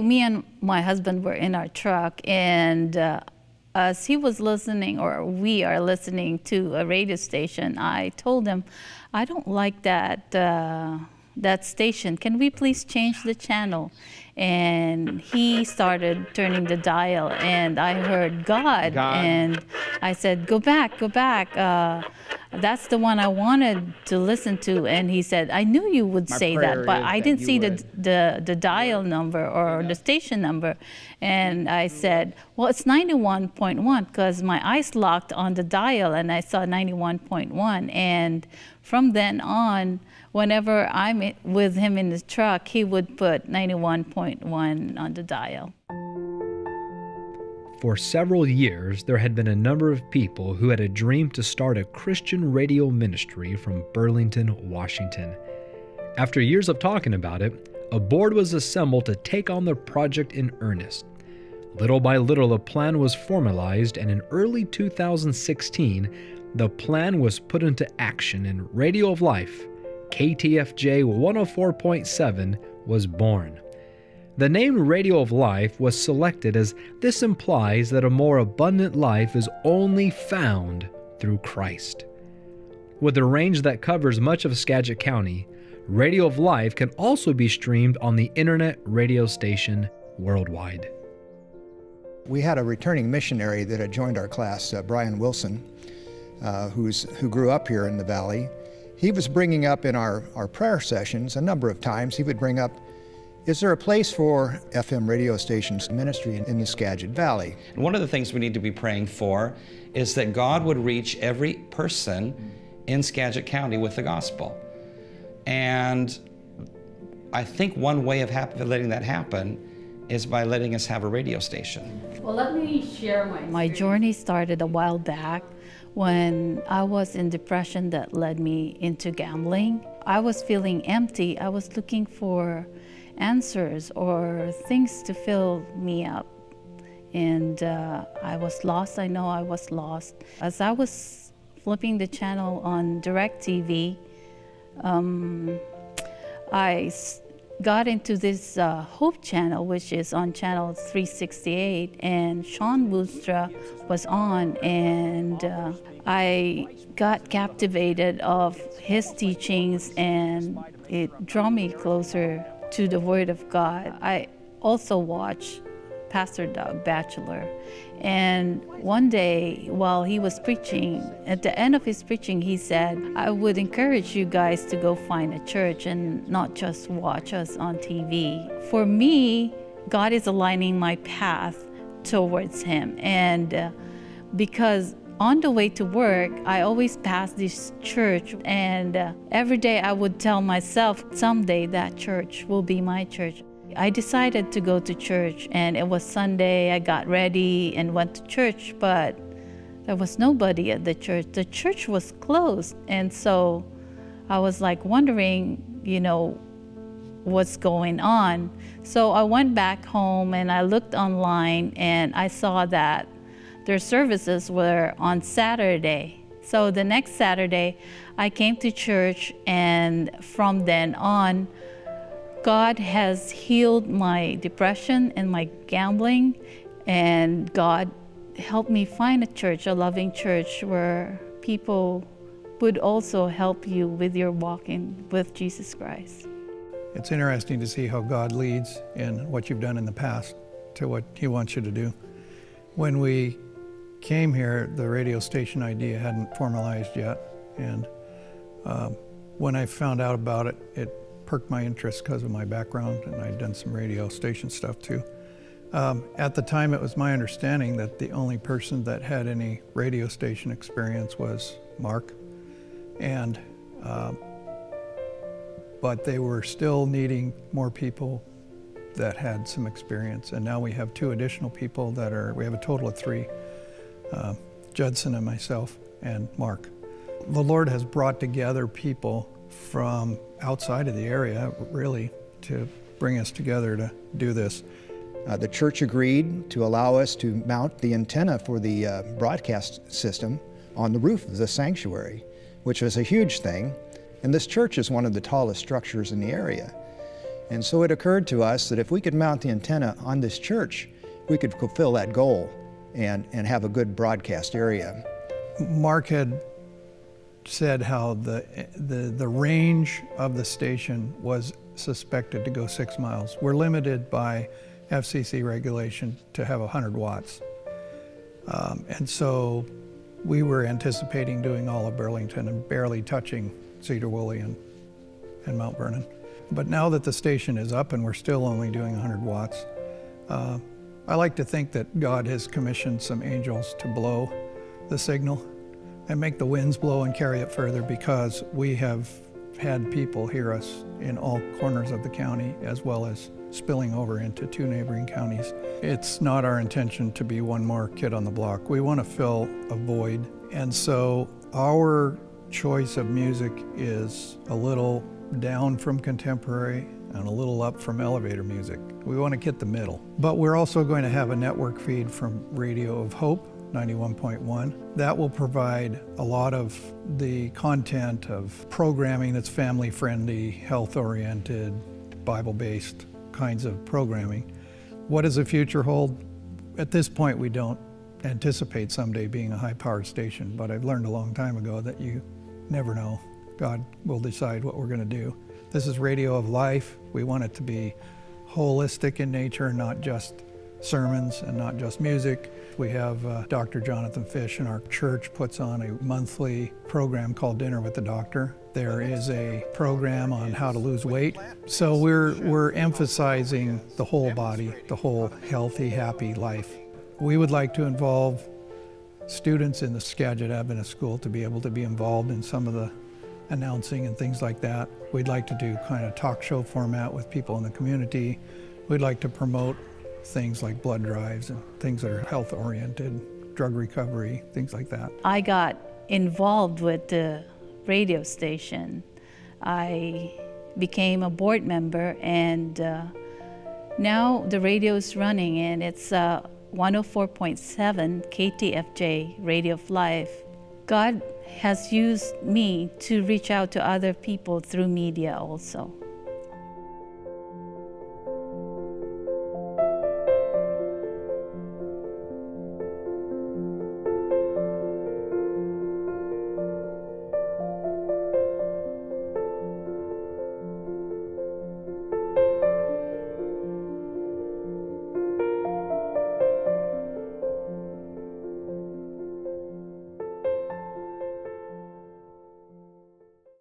me and my husband were in our truck, and as he was listening, or we are listening to a radio station, I told him, I don't like that station. Can we please change the channel? And he started turning the dial, and I heard God. And I said, go back. That's the one I wanted to listen to. And he said, I knew you would say that, but I didn't see the dial number or the station number. And I said, well, it's 91.1, because my eyes locked on the dial and I saw 91.1. And from then on, whenever I'm with him in the truck, he would put 91.1 on the dial. For several years, there had been a number of people who had a dream to start a Christian radio ministry from Burlington, Washington. After years of talking about it, a board was assembled to take on the project in earnest. Little by little, a plan was formalized, and in early 2016, the plan was put into action, and Radio of Life, KTFJ 104.7, was born. The name Radio of Life was selected as this implies that a more abundant life is only found through Christ. With a range that covers much of Skagit County, Radio of Life can also be streamed on the internet radio station worldwide. We had a returning missionary that had joined our class, Brian Wilson, who grew up here in the valley. He was bringing up in our prayer sessions a number of times, he would bring up, is there a place for FM radio stations ministry in the Skagit Valley? And one of the things we need to be praying for is that God would reach every person in Skagit County with the gospel. And I think one way of letting that happen is by letting us have a radio station. Well, let me share my journey started a while back when I was in depression that led me into gambling. I was feeling empty. I was looking for answers or things to fill me up. And I was lost. I know I was lost. As I was flipping the channel on DirecTV, I got into this Hope channel, which is on channel 368, and Sean Woostra was on, and I got captivated of his teachings, and it drew me closer to the Word of God. I also watched Pastor Doug Batchelor, and one day while he was preaching, at the end of his preaching, he said, I would encourage you guys to go find a church and not just watch us on TV. For me, God is aligning my path towards Him, and because on the way to work, I always pass this church, and every day I would tell myself, someday that church will be my church. I decided to go to church, and it was Sunday. I got ready and went to church, but there was nobody at the church. The church was closed, and so I was like wondering, what's going on. So I went back home and I looked online, and I saw that their services were on Saturday. So the next Saturday, I came to church, and from then on, God has healed my depression and my gambling, and God helped me find a church, a loving church, where people would also help you with your walking with Jesus Christ. It's interesting to see how God leads in what you've done in the past to what He wants you to do. When we came here, the radio station idea hadn't formalized yet, and when I found out about it, it perked my interest because of my background, and I'd done some radio station stuff too. At the time, it was my understanding that the only person that had any radio station experience was Mark, and but they were still needing more people that had some experience, and now we have 2 additional people we have a total of 3, Judson and myself and Mark. The Lord has brought together people from outside of the area, really, to bring us together to do this. The church agreed to allow us to mount the antenna for the broadcast system on the roof of the sanctuary, which was a huge thing. And this church is one of the tallest structures in the area. And so it occurred to us that if we could mount the antenna on this church, we could fulfill that goal and have a good broadcast area. Mark had said how the range of the station was suspected to go 6 miles. We're limited by FCC regulation to have 100 watts. And so we were anticipating doing all of Burlington and barely touching Cedar Woolley and Mount Vernon. But now that the station is up and we're still only doing 100 watts, I like to think that God has commissioned some angels to blow the signal and make the winds blow and carry it further, because we have had people hear us in all corners of the county, as well as spilling over into 2 neighboring counties. It's not our intention to be one more kid on the block. We want to fill a void. And so our choice of music is a little down from contemporary and a little up from elevator music. We want to get the middle. But we're also going to have a network feed from Radio of Hope, 91.1. That will provide a lot of the content of programming that's family-friendly, health-oriented, Bible-based kinds of programming. What does the future hold? At this point, we don't anticipate someday being a high-powered station, but I've learned a long time ago that you never know. God will decide what we're going to do. This is Radio of Life. We want it to be holistic in nature, not just sermons and not just music. We have Dr. Jonathan Fish, and our church puts on a monthly program called Dinner with the Doctor. There is a program on how to lose weight. So we're emphasizing the whole body, the whole healthy, happy life. We would like to involve students in the Skagit Adventist School to be able to be involved in some of the announcing and things like that. We'd like to do kind of talk show format with people in the community. We'd like to promote things like blood drives and things that are health oriented, drug recovery, things like that. I got involved with the radio station. I became a board member, and now the radio is running, and it's 104.7 KTFJ, Radio of Life. God has used me to reach out to other people through media also.